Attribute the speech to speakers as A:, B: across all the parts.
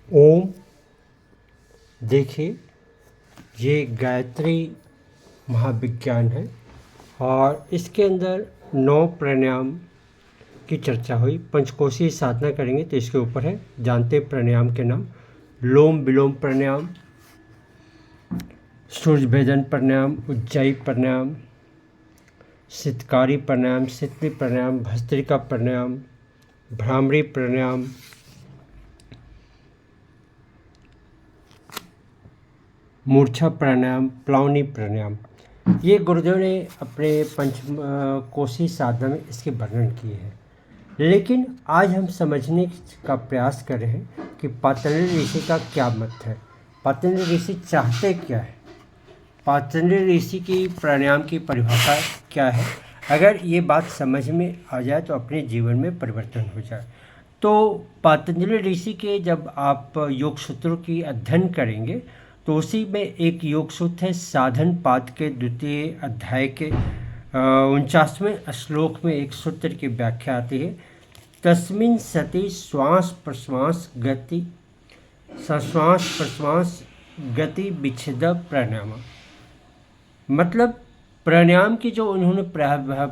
A: ओम। देखिए, ये गायत्री महाविज्ञान है और इसके अंदर 9 प्राणायाम की चर्चा हुई। पंचकोशीय साधना करेंगे तो इसके ऊपर है। जानते प्राणायाम के नाम: लोम विलोम प्राणायाम, सूर्य भेदन प्राणायाम, उज्जाई प्राणायाम, शीतकारी प्राणायाम, शीतली प्राणायाम, भस्त्रिका प्राणायाम, भ्रामरी प्राणायाम, मूर्छा प्राणायाम, प्लावनी प्राणायाम। ये गुरुदेव ने अपने पंचकोशी साधना में इसके वर्णन किए हैं। लेकिन आज हम समझने का प्रयास कर रहे हैं कि पतंजलि ऋषि का क्या मत है, पतंजलि ऋषि चाहते क्या है, पतंजलि ऋषि की प्राणायाम की परिभाषा क्या है। अगर ये बात समझ में आ जाए तो अपने जीवन में परिवर्तन हो जाए। तो पतंजलि ऋषि के जब आप योग सूत्रों की अध्ययन करेंगे तो उसी में एक योग सूत्र है। साधन पाद के द्वितीय अध्याय के 49वें श्लोक में एक सूत्र की व्याख्या आती है: तस्मिन् सति श्वास प्रश्वास गति सश्वास प्रश्वास गति विच्छेद प्राणायाम। मतलब प्राणायाम की जो उन्होंने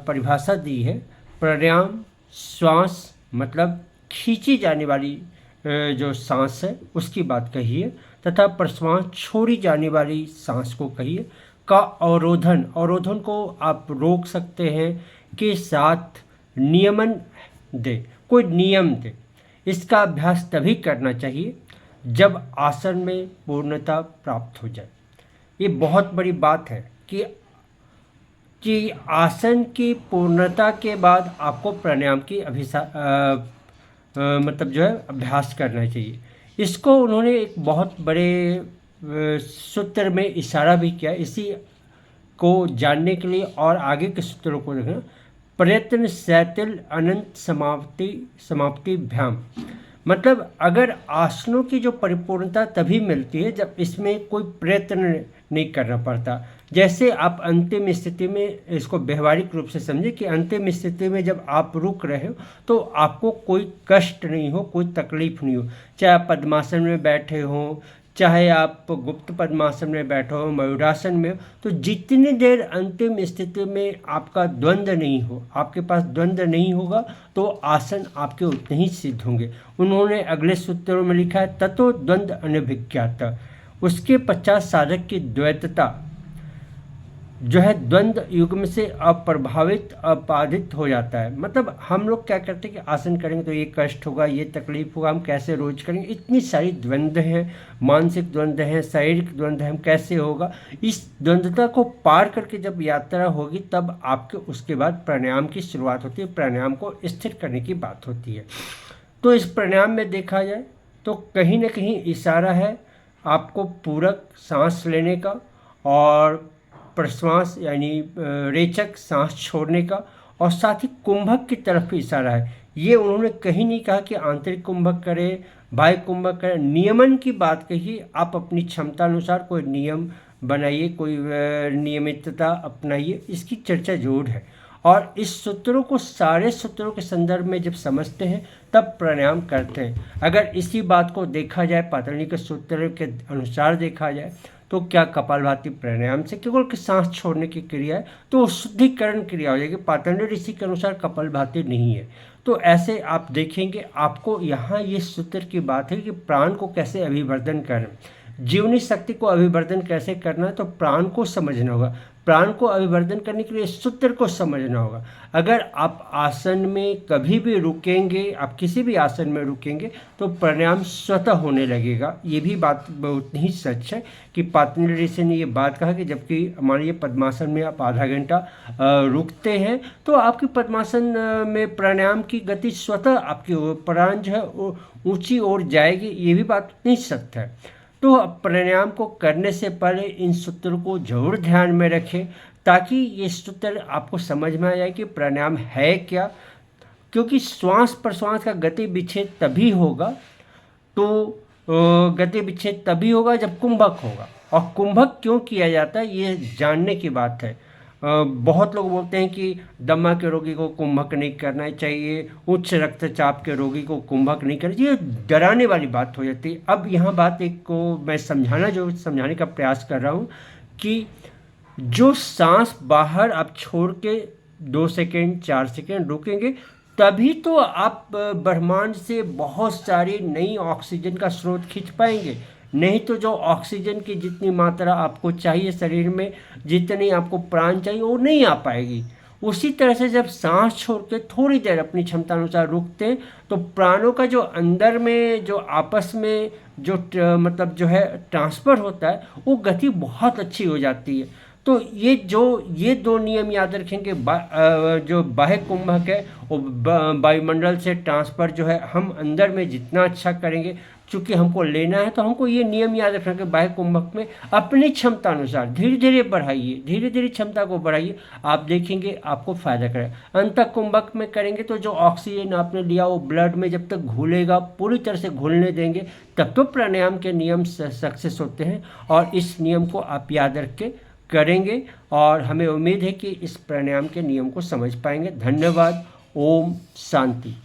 A: परिभाषा दी है, प्राणायाम श्वास मतलब खींची जाने वाली जो सांस है उसकी बात कही है, तथा प्रश्वास छोड़ी जाने वाली सांस को कहिए का अवरोधन को आप रोक सकते हैं के साथ नियमन दे, कोई नियम दे। इसका अभ्यास तभी करना चाहिए जब आसन में पूर्णता प्राप्त हो जाए। ये बहुत बड़ी बात है कि आसन की पूर्णता के बाद आपको प्राणायाम की मतलब जो है अभ्यास करना चाहिए। इसको उन्होंने एक बहुत बड़े सूत्र में इशारा भी किया। इसी को जानने के लिए और आगे के सूत्रों को देखना: प्रयत्न शैथिल अनंत समाप्ति भ्याम। मतलब अगर आसनों की जो परिपूर्णता तभी मिलती है जब इसमें कोई प्रयत्न नहीं करना पड़ता। जैसे आप अंतिम स्थिति में, इसको व्यवहारिक रूप से समझे कि अंतिम स्थिति में जब आप रुक रहे हो तो आपको कोई कष्ट नहीं हो, कोई तकलीफ नहीं हो। चाहे आप पद्मासन में बैठे हो, चाहे आप गुप्त पद्मासन में बैठे हो, मयूरासन में हो, तो जितनी देर अंतिम स्थिति में आपका द्वंद्व नहीं हो, आपके पास द्वंद्व नहीं होगा तो आसन आपके उतने ही सिद्ध होंगे। उन्होंने अगले सूत्रों में लिखा है: ततो द्वंद्व अनभिज्ञात। उसके पश्चात साधक की द्वैतता जो है द्वंद्व युग्म से अप्रभावित अबाधित हो जाता है। मतलब हम लोग क्या करते हैं कि आसन करेंगे तो ये कष्ट होगा, ये तकलीफ होगा, हम कैसे रोज करेंगे, इतनी सारी द्वंद्व हैं, मानसिक द्वंद्व हैं, शारीरिक द्वंद्व हैं, हम कैसे होगा। इस द्वंद्वता को पार करके जब यात्रा होगी तब आपके उसके बाद प्राणायाम की शुरुआत होती है, प्राणायाम को स्थिर करने की बात होती है। तो इस प्राणायाम में देखा जाए तो कहीं ना कहीं इशारा है आपको पूरक सांस लेने का और प्रश्वास यानी रेचक सांस छोड़ने का, और साथ ही कुंभक की तरफ इशारा है। ये उन्होंने कहीं नहीं कहा कि आंतरिक कुंभक करें, बाह्य कुंभक करें। नियमन की बात कही, आप अपनी क्षमता अनुसार कोई नियम बनाइए, कोई नियमितता अपनाइए, इसकी चर्चा जरूर है। और इस सूत्रों को सारे सूत्रों के संदर्भ में जब समझते हैं तब प्राणायाम करते हैं। अगर इसी बात को देखा जाए, पतंजलि के सूत्र के अनुसार देखा जाए तो क्या कपालभाति प्राणायाम से केवल कि सांस छोड़ने की क्रिया है तो शुद्धिकरण क्रिया हो जाएगी। पतंजलि ऋषि के अनुसार कपालभाति नहीं है। तो ऐसे आप देखेंगे, आपको यहाँ ये सूत्र की बात है कि प्राण को कैसे अभिवर्धन करें, जीवनी शक्ति को अभिवर्धन कैसे करना है, तो प्राण को समझना होगा। प्राण को अभिवर्धन करने के लिए सूत्र को समझना होगा। अगर आप आसन में कभी भी रुकेंगे, आप किसी भी आसन में रुकेंगे तो प्राणायाम स्वतः होने लगेगा। ये भी बात बहुत ही सच है कि पतंजलि ऋषि ने ये बात कहा कि जबकि मान लीजिए पद्मासन में आप आधा घंटा रुकते हैं तो आपकी पद्मासन में प्राणायाम की गति स्वतः आपकी प्राण जो है ऊँची ओर जाएगी। ये भी बात उतनी सत्य है। तो प्राणायाम को करने से पहले इन सूत्रों को जरूर ध्यान में रखें ताकि ये सूत्र आपको समझ में आ जाए कि प्राणायाम है क्या। क्योंकि श्वास प्रश्वास का गति विच्छेद तभी होगा, तो गति विच्छेद तभी होगा जब कुंभक होगा। और कुंभक क्यों किया जाता है ये जानने की बात है। बहुत लोग बोलते हैं कि दमा के रोगी को कुंभक नहीं करना चाहिए, उच्च रक्तचाप के रोगी को कुंभक नहीं करना चाहिए, ये डराने वाली बात हो जाती है। अब यहाँ बात एक को मैं समझाने का प्रयास कर रहा हूँ कि जो सांस बाहर आप छोड़ के 2 सेकेंड 4 सेकेंड रुकेंगे, तभी तो आप ब्रह्मांड से बहुत सारी नई ऑक्सीजन का स्रोत खींच पाएंगे। नहीं तो जो ऑक्सीजन की जितनी मात्रा आपको चाहिए शरीर में, जितनी आपको प्राण चाहिए, वो नहीं आ पाएगी। उसी तरह से जब सांस छोड़ के थोड़ी देर अपनी क्षमता अनुसार रुकते हैं, तो प्राणों का जो अंदर में जो आपस में जो मतलब जो है ट्रांसफ़र होता है, वो गति बहुत अच्छी हो जाती है। तो ये 2 नियम याद रखेंगे। जो बाह्य कुंभक है वो वायुमंडल से ट्रांसफ़र जो है हम अंदर में जितना अच्छा करेंगे, चूँकि हमको लेना है, तो हमको ये नियम याद रखना कि बाह्य कुंभक में अपनी क्षमता अनुसार धीरे धीरे बढ़ाइए, धीरे धीरे क्षमता को बढ़ाइए, आप देखेंगे आपको फ़ायदा करेगा। अंत कुंभक में करेंगे तो जो ऑक्सीजन आपने लिया वो ब्लड में जब तक घुलेगा, पूरी तरह से घुलने देंगे, तब तो प्राणायाम के नियम सक्सेस होते हैं। और इस नियम को आप याद रख के करेंगे और हमें उम्मीद है कि इस प्राणायाम के नियम को समझ पाएंगे। धन्यवाद। ओम शांति।